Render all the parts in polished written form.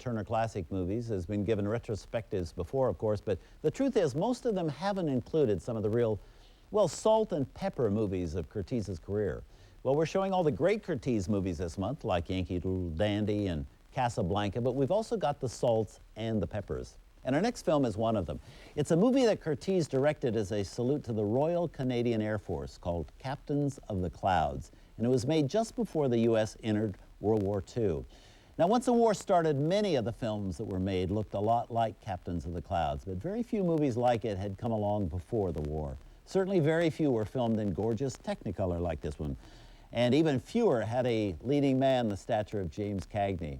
Turner Classic Movies has been given retrospectives before, of course, but the truth is most of them haven't included some of the real, well, salt and pepper movies of Curtiz's career. Well, we're showing all the great Curtiz movies this month, like Yankee Doodle Dandy and Casablanca, but we've also got the salts and the peppers. And our next film is one of them. It's a movie that Curtiz directed as a salute to the Royal Canadian Air Force called Captains of the Clouds. And it was made just before the U.S. entered World War II. Now, once the war started, many of the films that were made looked a lot like Captains of the Clouds, but very few movies like it had come along before the war. Certainly very few were filmed in gorgeous Technicolor like this one. And even fewer had a leading man the stature of James Cagney.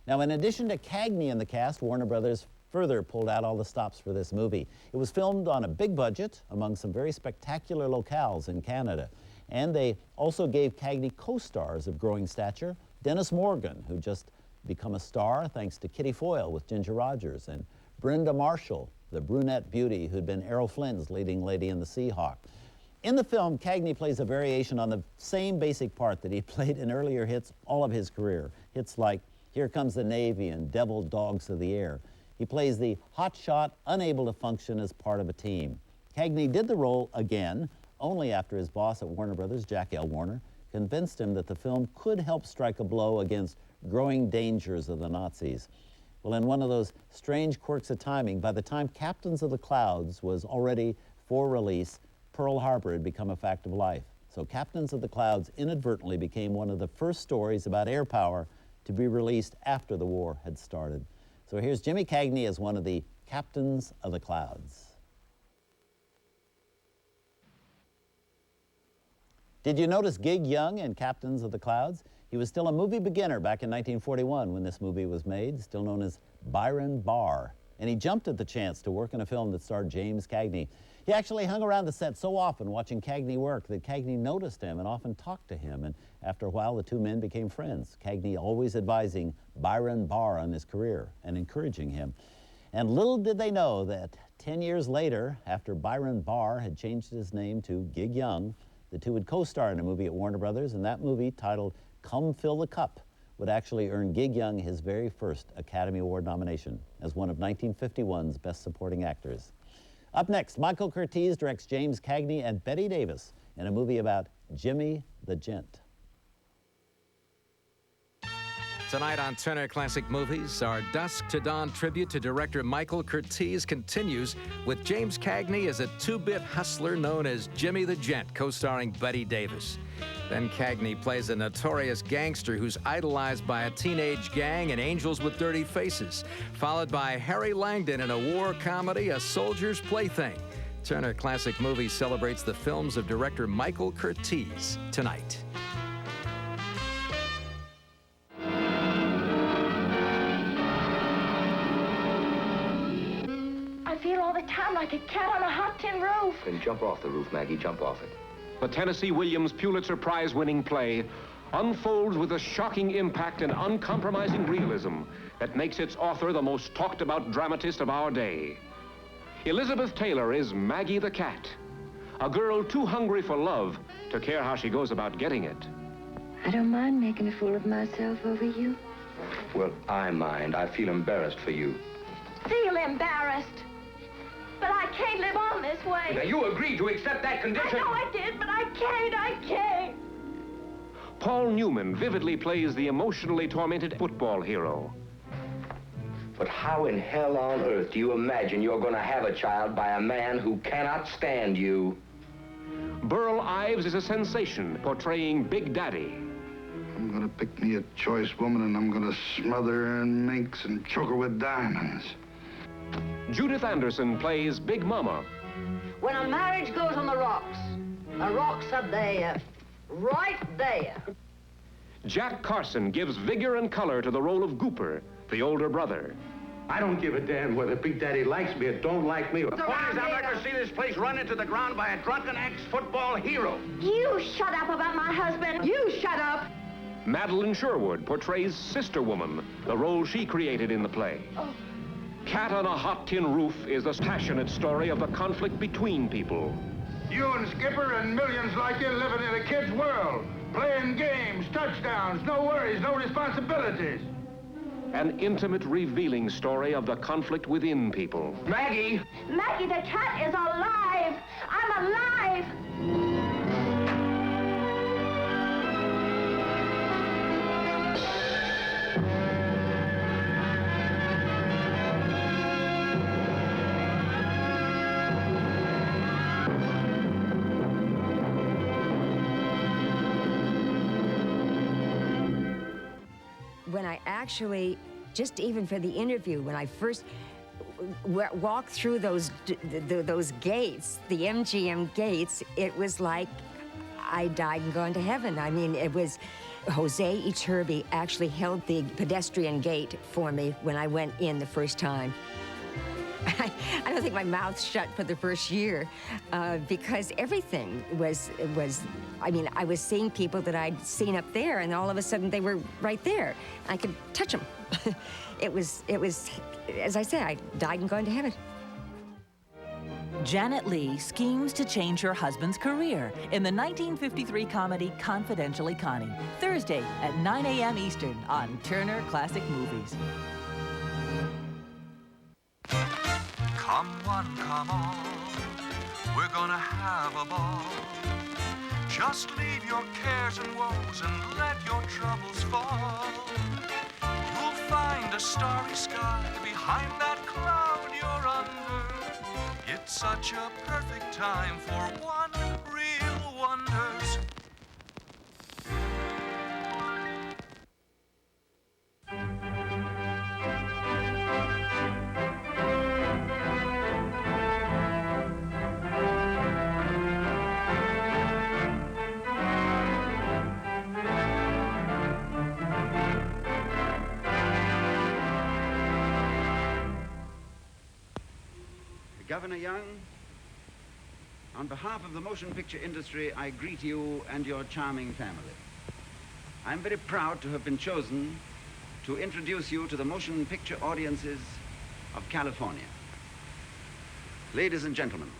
Now, in addition to Cagney in the cast, Warner Brothers further pulled out all the stops for this movie. It was filmed on a big budget among some very spectacular locales in Canada. And they also gave Cagney co-stars of growing stature, Dennis Morgan, who just become a star thanks to Kitty Foyle with Ginger Rogers, and Brenda Marshall, the brunette beauty who'd been Errol Flynn's leading lady in The Seahawk. In the film, Cagney plays a variation on the same basic part that he played in earlier hits all of his career. Hits like Here Comes the Navy and Devil Dogs of the Air. He plays the hotshot, unable to function as part of a team. Cagney did the role again, only after his boss at Warner Brothers, Jack L. Warner, convinced him that the film could help strike a blow against growing dangers of the Nazis. Well, in one of those strange quirks of timing, by the time Captains of the Clouds was already for release, Pearl Harbor had become a fact of life. So Captains of the Clouds inadvertently became one of the first stories about air power to be released after the war had started. So here's Jimmy Cagney as one of the Captains of the Clouds. Did you notice Gig Young in Captains of the Clouds? He was still a movie beginner back in 1941 when this movie was made, still known as Byron Barr. And he jumped at the chance to work in a film that starred James Cagney. He actually hung around the set so often watching Cagney work that Cagney noticed him and often talked to him. And after a while, the two men became friends. Cagney always advising Byron Barr on his career and encouraging him. And little did they know that 10 years later, after Byron Barr had changed his name to Gig Young, the two would co-star in a movie at Warner Brothers, and that movie, titled Come Fill the Cup, would actually earn Gig Young his very first Academy Award nomination as one of 1951's Best Supporting Actors. Up next, Michael Curtiz directs James Cagney and Bette Davis in a movie about Jimmy the Gent. Tonight on Turner Classic Movies, our Dusk to Dawn tribute to director Michael Curtiz continues with James Cagney as a two-bit hustler known as Jimmy the Gent, co-starring Bette Davis. Then Cagney plays a notorious gangster who's idolized by a teenage gang and angels with dirty faces, followed by Harry Langdon in a war comedy, A Soldier's Plaything. Turner Classic Movies celebrates the films of director Michael Curtiz tonight. I feel all the time like a cat on a hot tin roof. Then jump off the roof, Maggie, jump off it. The Tennessee Williams Pulitzer Prize-winning play unfolds with a shocking impact and uncompromising realism that makes its author the most talked-about dramatist of our day. Elizabeth Taylor is Maggie the Cat, a girl too hungry for love to care how she goes about getting it. I don't mind making a fool of myself over you. Well, I mind. I feel embarrassed for you. Feel embarrassed? But I can't live on this way. Now, you agreed to accept that condition. I know I did, but I can't. Paul Newman vividly plays the emotionally tormented football hero. But how in hell on earth do you imagine you're going to have a child by a man who cannot stand you? Burl Ives is a sensation, portraying Big Daddy. I'm going to pick me a choice woman, and I'm going to smother her in minks and choke her with diamonds. Judith Anderson plays Big Mama. When a marriage goes on the rocks are there, right there. Jack Carson gives vigor and color to the role of Gooper, the older brother. I don't give a damn whether Big Daddy likes me or don't like me. The point is, I'm not going to see this place run into the ground by a drunken ex-football hero. You shut up about my husband. You shut up. Madeline Sherwood portrays Sister Woman, the role she created in the play. Oh. Cat on a Hot Tin Roof is the passionate story of the conflict between people. You and Skipper and millions like you living in a kid's world. Playing games, touchdowns, no worries, no responsibilities. An intimate, revealing story of the conflict within people. Maggie! Maggie the cat is alive! I'm alive! When I actually, just even for the interview, when I first walked through those gates, the MGM gates, it was like I died and gone to heaven. I mean, it was, Jose Iturbi actually held the pedestrian gate for me when I went in the first time. I don't think my mouth shut for the first year because everything was, I mean, I was seeing people that I'd seen up there, and all of a sudden they were right there. I could touch them. It was, as I said, I died and gone to heaven. Janet Leigh schemes to change her husband's career in the 1953 comedy Confidentially Connie, Thursday at 9 a.m. Eastern on Turner Classic Movies. Come one, come all, we're gonna have a ball. Just leave your cares and woes and let your troubles fall. You'll find a starry sky behind that cloud you're under. It's such a perfect time for one real wonders. Governor Young, on behalf of the motion picture industry, I greet you and your charming family. I'm very proud to have been chosen to introduce you to the motion picture audiences of California. Ladies and gentlemen,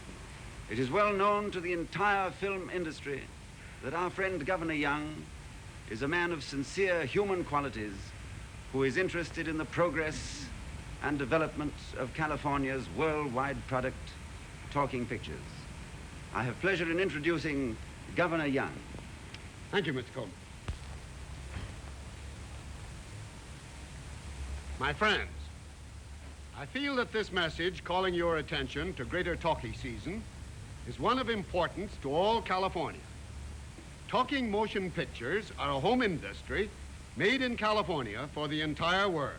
it is well known to the entire film industry that our friend Governor Young is a man of sincere human qualities who is interested in the progress and development of California's worldwide product, talking pictures. I have pleasure in introducing Governor Young. Thank you, Mr. Coleman. My friends, I feel that this message calling your attention to greater talkie season is one of importance to all California. Talking motion pictures are a home industry made in California for the entire world.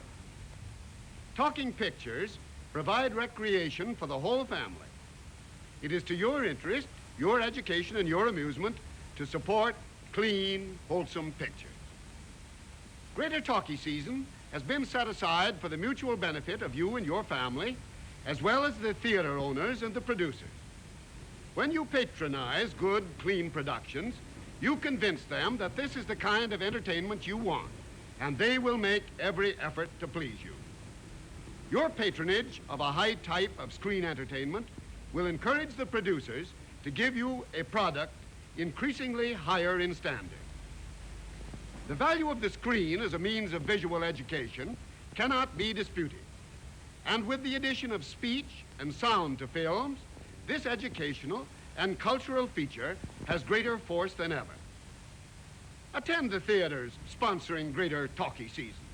Talking pictures provide recreation for the whole family. It is to your interest, your education, and your amusement to support clean, wholesome pictures. Greater talkie season has been set aside for the mutual benefit of you and your family, as well as the theater owners and the producers. When you patronize good, clean productions, you convince them that this is the kind of entertainment you want, and they will make every effort to please you. Your patronage of a high type of screen entertainment will encourage the producers to give you a product increasingly higher in standard. The value of the screen as a means of visual education cannot be disputed. And with the addition of speech and sound to films, this educational and cultural feature has greater force than ever. Attend the theaters sponsoring greater talkie season.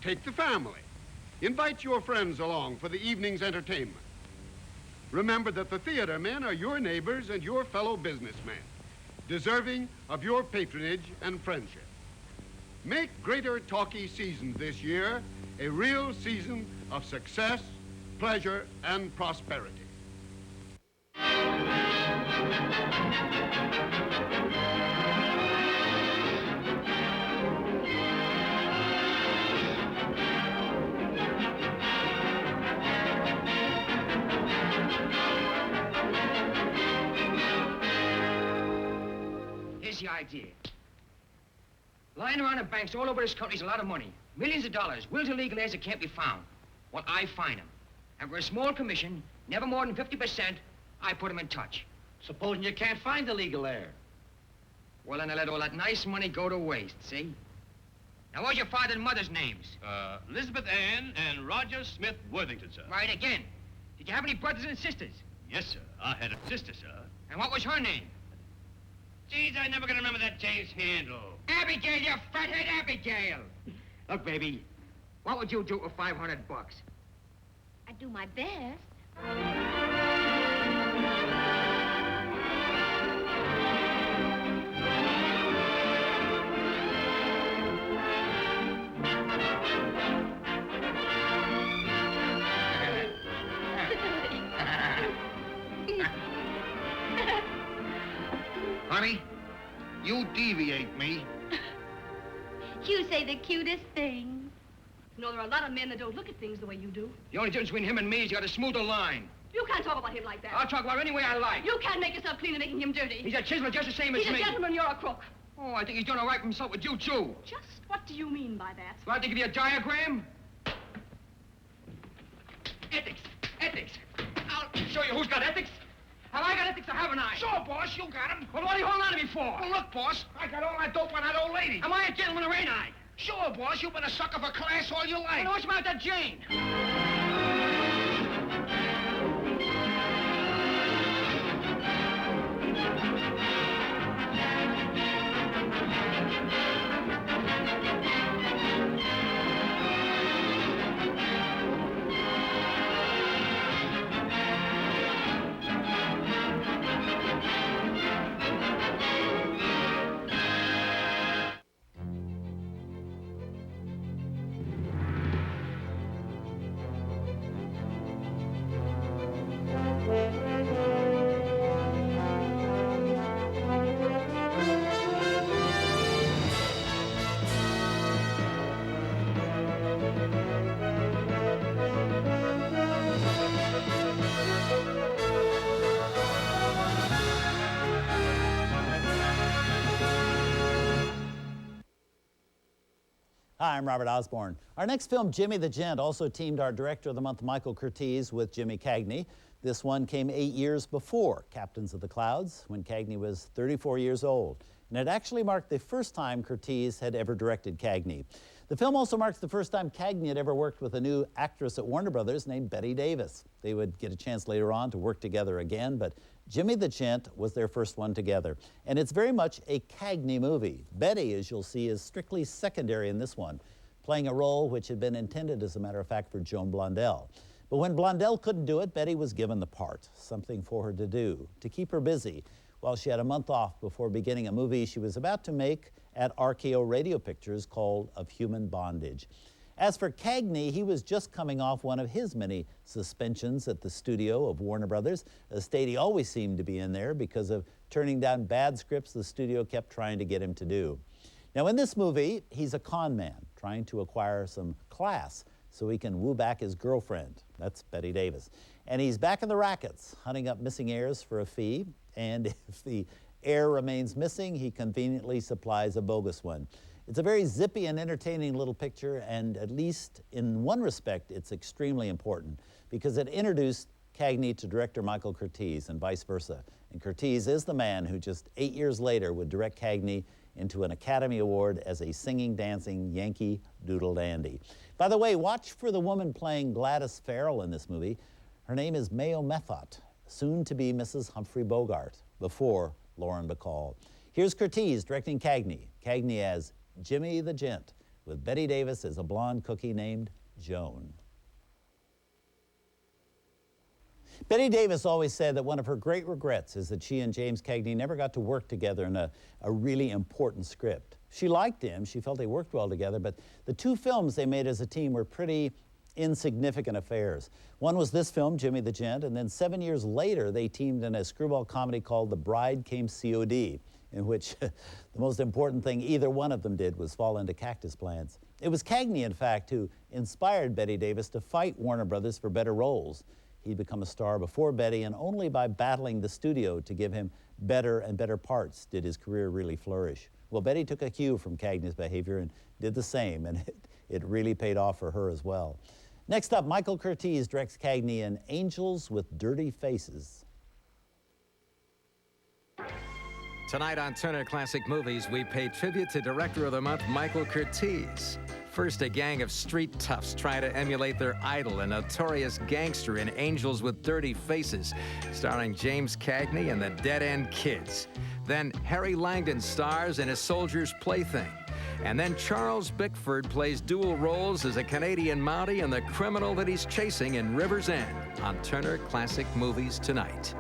Take the family. Invite your friends along for the evening's entertainment. Remember that the theater men are your neighbors and your fellow businessmen, deserving of your patronage and friendship. Make greater talkie season this year a real season of success, pleasure, and prosperity. Here's the idea. Lying around in banks all over this country is a lot of money. Millions of dollars. Wills of legal heirs that can't be found. Well, I find them. And for a small commission, never more than 50%, I put them in touch. Supposing you can't find the legal heir? Well, then I let all that nice money go to waste, see? Now, what's your father and mother's names? Elizabeth Ann and Roger Smith Worthington, sir. Right again. Did you have any brothers and sisters? Yes, sir. I had a sister, sir. And what was her name? Geez, I never can remember that James Handle. Abigail, you fathead, Abigail! Look, baby, what would you do for $500? I do my best. Honey, you deviate me. You say the cutest thing. You know, there are a lot of men that don't look at things the way you do. The only difference between him and me is you got a smoother line. You can't talk about him like that. I'll talk about him any way I like. You can't make yourself clean and making him dirty. He's a chisel just the same as He's me. a gentleman, you're a crook. Oh, I think he's doing all right for himself with you, too. Just what do you mean by that? Do I have to give you a diagram? Ethics. Ethics. I'll show you who's got ethics. Have I got ethics or haven't I? Sure, boss, you got him. Well, what are you holding on to me for? Well, look, boss, I got all that dope on that old lady. Am I a gentleman or ain't I? Sure, boss, you've been a sucker for class all your life. Well, what's about that Jane? Hi, I'm Robert Osborne. Our next film, Jimmy the Gent, also teamed our director of the month, Michael Curtiz, with Jimmy Cagney. This one came 8 years before Captains of the Clouds, when Cagney was 34 years old. And it actually marked the first time Curtiz had ever directed Cagney. The film also marks the first time Cagney had ever worked with a new actress at Warner Brothers named Bette Davis. They would get a chance later on to work together again, but Jimmy the Gent was their first one together. And it's very much a Cagney movie. Bette, as you'll see, is strictly secondary in this one, playing a role which had been intended, as a matter of fact, for Joan Blondell. But when Blondell couldn't do it, Bette was given the part, something for her to do, to keep her busy, while she had a month off before beginning a movie she was about to make at RKO Radio Pictures called Of Human Bondage. As for Cagney, he was just coming off one of his many suspensions at the studio of Warner Brothers, a state he always seemed to be in there because of turning down bad scripts the studio kept trying to get him to do. Now in this movie, he's a con man trying to acquire some class so he can woo back his girlfriend. That's Bette Davis. And he's back in the rackets, hunting up missing heirs for a fee. And if the heir remains missing, he conveniently supplies a bogus one. It's a very zippy and entertaining little picture, and at least in one respect, it's extremely important because it introduced Cagney to director Michael Curtiz and vice versa. And Curtiz is the man who just 8 years later would direct Cagney into an Academy Award as a singing, dancing Yankee Doodle Dandy. By the way, watch for the woman playing Gladys Farrell in this movie. Her name is Mayo Methot, soon to be Mrs. Humphrey Bogart, before Lauren Bacall. Here's Curtiz directing Cagney. Cagney as Jimmy the Gent, with Bette Davis as a blonde cookie named Joan. Bette Davis always said that one of her great regrets is that she and James Cagney never got to work together in a really important script. She liked him, she felt they worked well together, but the two films they made as a team were pretty insignificant affairs. One was this film, Jimmy the Gent, and then 7 years later they teamed in a screwball comedy called The Bride Came COD, in which the most important thing either one of them did was fall into cactus plants. It was Cagney, in fact, who inspired Bette Davis to fight Warner Brothers for better roles. He'd become a star before Bette, and only by battling the studio to give him better and better parts did his career really flourish. Well, Bette took a cue from Cagney's behavior and did the same, and it really paid off for her as well. Next up, Michael Curtiz directs Cagney in Angels with Dirty Faces. Tonight on Turner Classic Movies, we pay tribute to Director of the Month, Michael Curtiz. First, a gang of street toughs try to emulate their idol, a notorious gangster in Angels with Dirty Faces, starring James Cagney and the Dead End Kids. Then Harry Langdon stars in A Soldier's Plaything. And then Charles Bickford plays dual roles as a Canadian Mountie and the criminal that he's chasing in River's End on Turner Classic Movies tonight.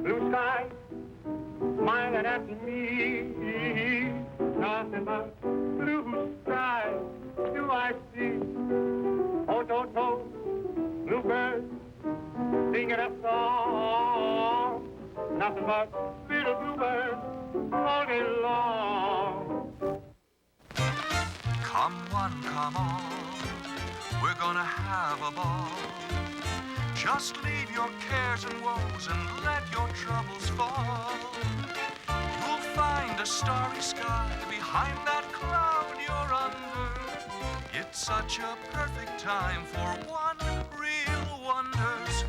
Blue sky, smiling at me, nothing but blue sky do I see. Oh, to, bluebird, singing a song, nothing but little bluebird all day long. Come one, come all, we're gonna have a ball. Just leave your cares and woes and let your troubles fall. You'll find a starry sky behind that cloud you're under. It's such a perfect time for one real wonders.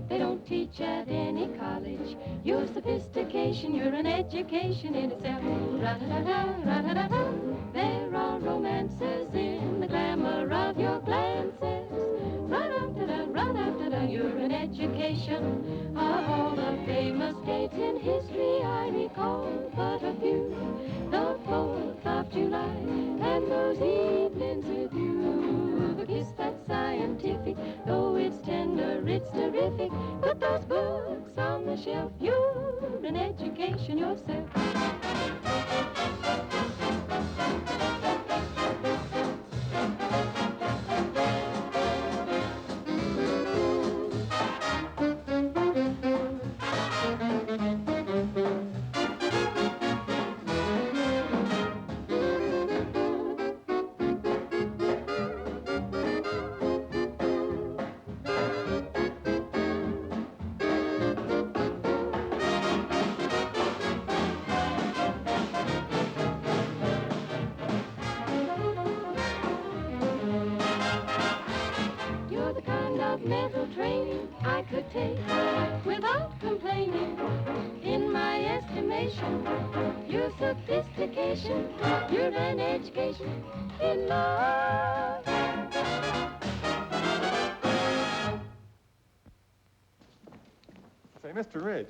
They don't teach at any college. Your sophistication, you're an education in itself. Ra-da-da-da, ra-da-da-da. There are romances in the glamour of your glances. Ra-da-da-da, ra-da-da-da, you're an education. Of all the famous dates in history, I recall but a few. The 4th of July and those evenings with you. The kiss that's scientific, though it's tender, it's terrific. Put those books on the shelf, you're an education yourself. Mental training I could take without complaining. In my estimation, your sophistication, you're an education in love. Say, Mr. Ridge,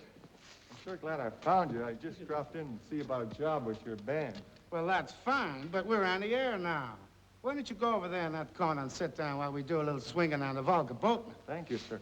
I'm sure glad I found you. I just dropped in to see about a job with your band. Well, that's fine, but we're on the air now. Why don't you go over there in that corner and sit down while we do a little swinging on the Volga boatman? Thank you, sir.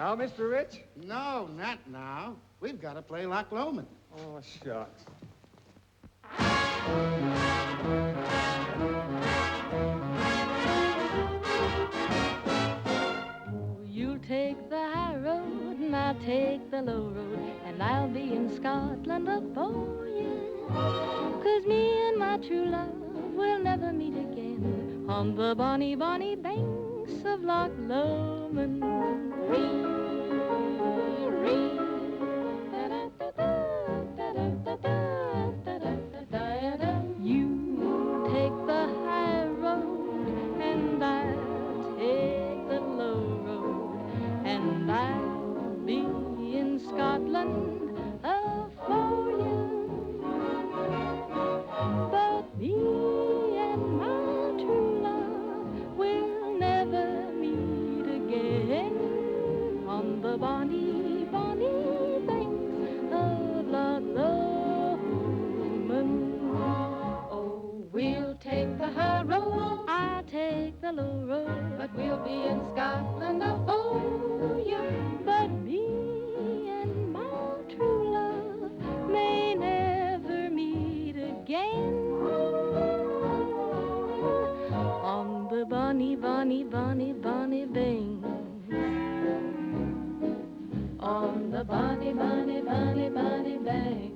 Now, Mr. Rich? No, not now. We've got to play Loch Lomond. Oh, shucks. You'll take the high road and I'll take the low road, and I'll be in Scotland before you. 'Cause me and my true love will never meet again on the bonny, bonny banks of Loch Lomond. You take the high road and I'll take the low road, and I'll be in Scotland for you. But me and my true love will never meet again on the bonny, bonny banks of Loch Lomond. Oh, we'll take the high road, I'll take the low road, but we'll be in Scotland for you. But me and my true love may never meet again on the bonny, bonny, bonny, bonny banks. On the bonny, bonny, bonny, bonny banks.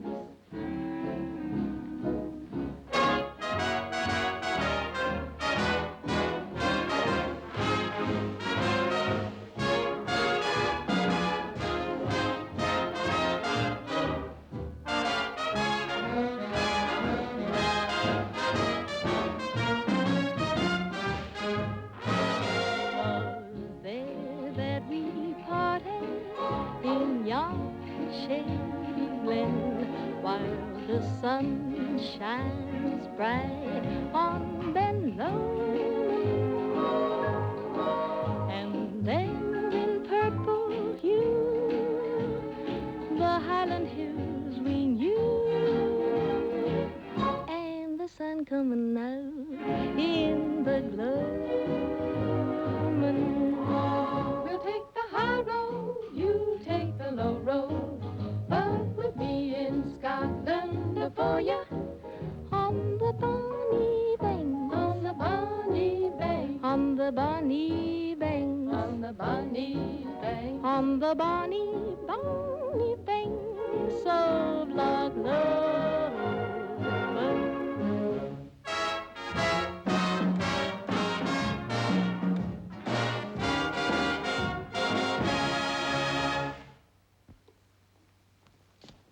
Shady glen, while the sun shines bright on Ben Lomond, and there in purple hue the Highland hills we knew, and the sun coming out in the gloaming. We'll take the high road, you take the low road, but we'll be in Scotland for ya on the bonny banks, on the bonny banks, on the bonny banks, on the bonny banks, on the bonny, bonny banks of Loch Lomond.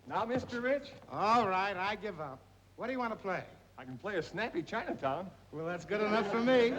Now, Mr. Rich? All right, I give up. What do you want to play? I can play a snappy Chinatown. Well, that's good enough for me.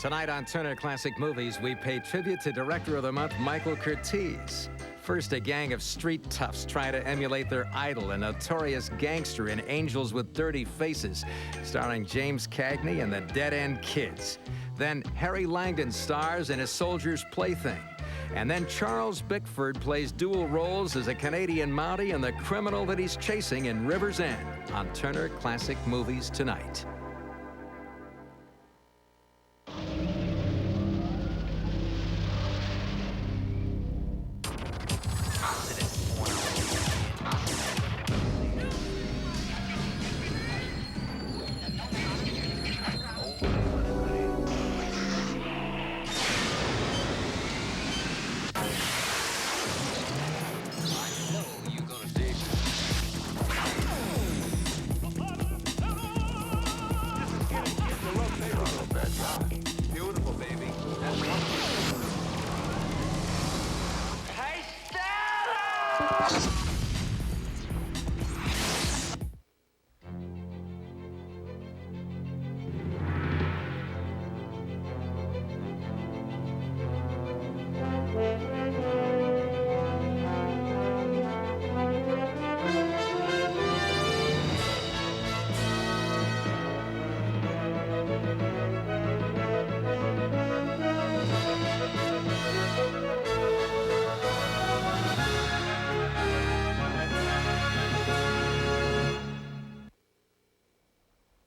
Tonight on Turner Classic Movies, we pay tribute to Director of the Month, Michael Curtiz. First, a gang of street toughs try to emulate their idol, a notorious gangster in Angels with Dirty Faces, starring James Cagney and the Dead End Kids. Then Harry Langdon stars in A Soldier's Plaything. And then Charles Bickford plays dual roles as a Canadian Mountie and the criminal that he's chasing in River's End on Turner Classic Movies tonight.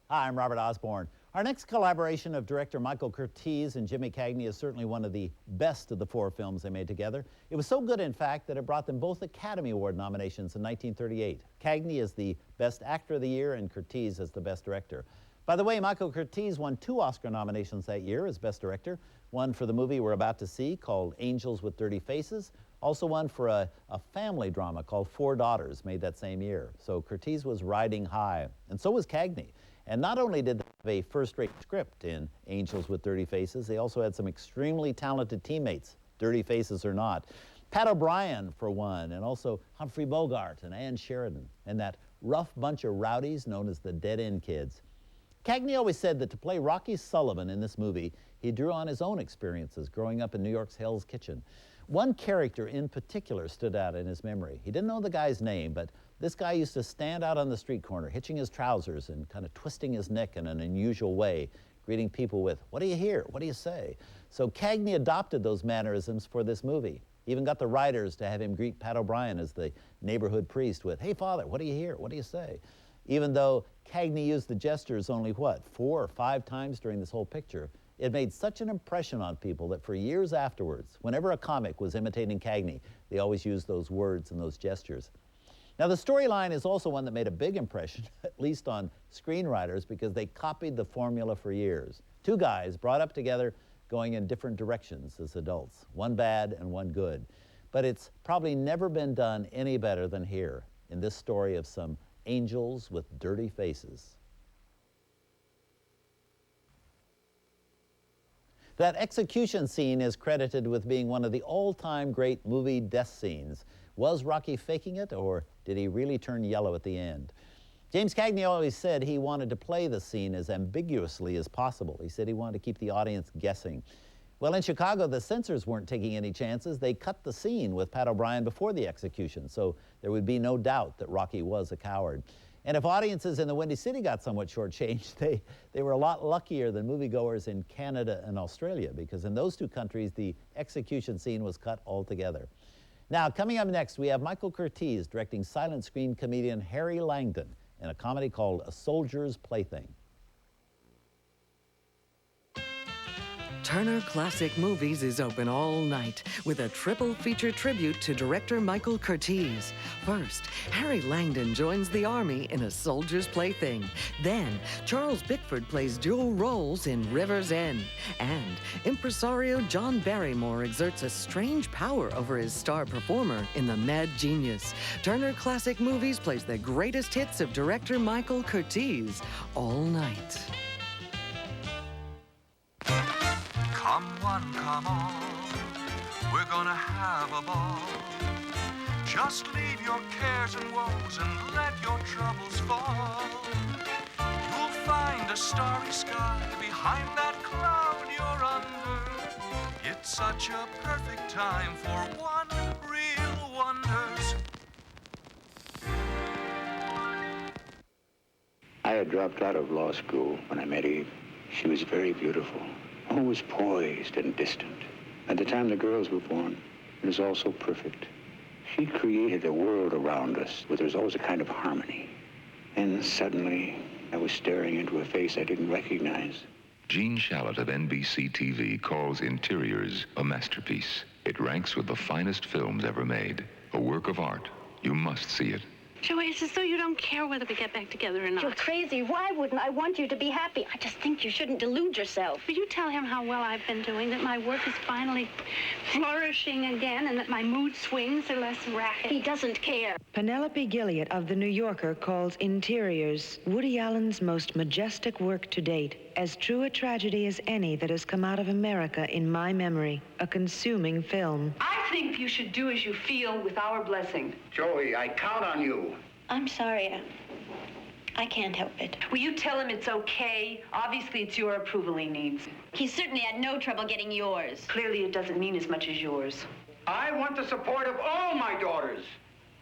Hi, I'm Robert Osborne. Our next collaboration of director Michael Curtiz and Jimmy Cagney is certainly one of the best of the 4 films they made together. It was so good, in fact, that it brought them both Academy Award nominations in 1938. Cagney is the Best Actor of the Year and Curtiz as the Best Director. By the way, Michael Curtiz won 2 Oscar nominations that year as Best Director, one for the movie we're about to see called Angels with Dirty Faces, also one for a family drama called 4 Daughters, made that same year. So Curtiz was riding high, and so was Cagney. And not only did they have a first-rate script in Angels with Dirty Faces, they also had some extremely talented teammates, dirty faces or not. Pat O'Brien, for one, and also Humphrey Bogart and Ann Sheridan, and that rough bunch of rowdies known as the Dead End Kids. Cagney always said that to play Rocky Sullivan in this movie, he drew on his own experiences growing up in New York's Hell's Kitchen. One character in particular stood out in his memory. He didn't know the guy's name, but this guy used to stand out on the street corner, hitching his trousers and kind of twisting his neck in an unusual way, greeting people with, "What do you hear? What do you say?" So Cagney adopted those mannerisms for this movie. He even got the writers to have him greet Pat O'Brien as the neighborhood priest with, "Hey, Father, what do you hear? What do you say?" Even though Cagney used the gestures only, 4 or 5 times during this whole picture, it made such an impression on people that for years afterwards, whenever a comic was imitating Cagney, they always used those words and those gestures. Now, the storyline is also one that made a big impression, at least on screenwriters, because they copied the formula for years. 2 guys brought up together going in different directions as adults, one bad and one good. But it's probably never been done any better than here in this story of some angels with dirty faces. That execution scene is credited with being one of the all-time great movie death scenes. Was Rocky faking it, or did he really turn yellow at the end? James Cagney always said he wanted to play the scene as ambiguously as possible. He said he wanted to keep the audience guessing. Well, in Chicago, the censors weren't taking any chances. They cut the scene with Pat O'Brien before the execution, so there would be no doubt that Rocky was a coward. And if audiences in the Windy City got somewhat shortchanged, they were a lot luckier than moviegoers in Canada and Australia, because in those 2 countries, the execution scene was cut altogether. Now, coming up next, we have Michael Curtiz directing silent screen comedian Harry Langdon in a comedy called A Soldier's Plaything. Turner Classic Movies is open all night with a triple feature tribute to director Michael Curtiz. First, Harry Langdon joins the Army in A Soldier's Plaything. Then, Charles Bickford plays dual roles in River's End. And impresario John Barrymore exerts a strange power over his star performer in The Mad Genius. Turner Classic Movies plays the greatest hits of director Michael Curtiz all night. Come one, come all, we're gonna have a ball. Just leave your cares and woes and let your troubles fall. You'll find a starry sky behind that cloud you're under. It's such a perfect time for one real wonders. I had dropped out of law school when I met Eve. She was very beautiful, always poised and distant. At the time the girls were born, it was all so perfect. She created a world around us where there was always a kind of harmony. And suddenly, I was staring into a face I didn't recognize. Gene Shalit of NBC TV calls Interiors a masterpiece. It ranks with the finest films ever made. A work of art. You must see it. Joey, it's as though you don't care whether we get back together or not. You're crazy. Why wouldn't I want you to be happy? I just think you shouldn't delude yourself. Will you tell him how well I've been doing, that my work is finally flourishing again, and that my mood swings are less rapid? He doesn't care. Penelope Gilliott of The New Yorker calls Interiors Woody Allen's most majestic work to date, as true a tragedy as any that has come out of America in my memory. A consuming film. I think you should do as you feel with our blessing. Joey, I count on you. I'm sorry. I can't help it. Will you tell him it's okay? Obviously, it's your approval he needs. He certainly had no trouble getting yours. Clearly, it doesn't mean as much as yours. I want the support of all my daughters.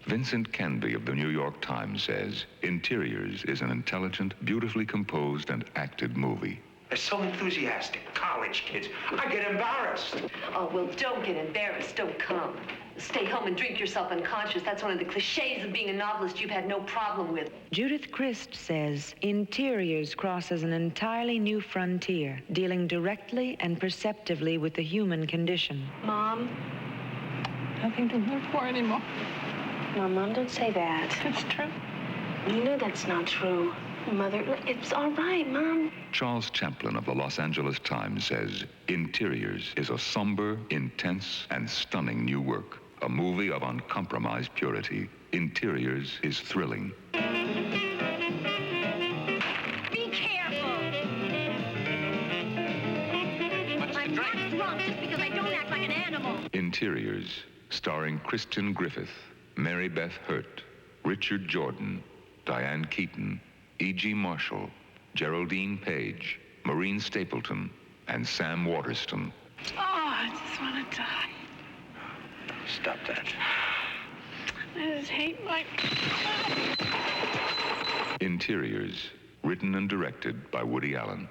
Vincent Canby of the New York Times says Interiors is an intelligent, beautifully composed and acted movie. They're so enthusiastic, college kids. I get embarrassed. Oh, well, don't get embarrassed. Don't come. Stay home and drink yourself unconscious. That's one of the cliches of being a novelist you've had no problem with. Judith Christ says Interiors crosses an entirely new frontier, dealing directly and perceptively with the human condition. Mom, nothing to work for anymore. No, Mom, don't say that. It's true. You know that's not true. Mother, it's all right, Mom. Charles Chaplin of the Los Angeles Times says Interiors is a somber, intense, and stunning new work. A movie of uncompromised purity. Interiors is thrilling. Be careful. I'm not drunk just because I don't act like an animal. Interiors, starring Kristen Griffith, Mary Beth Hurt, Richard Jordan, Diane Keaton, E.G. Marshall, Geraldine Page, Maureen Stapleton, and Sam Waterston. Oh, I just want to die. Stop that. I just hate my... Interiors, written and directed by Woody Allen.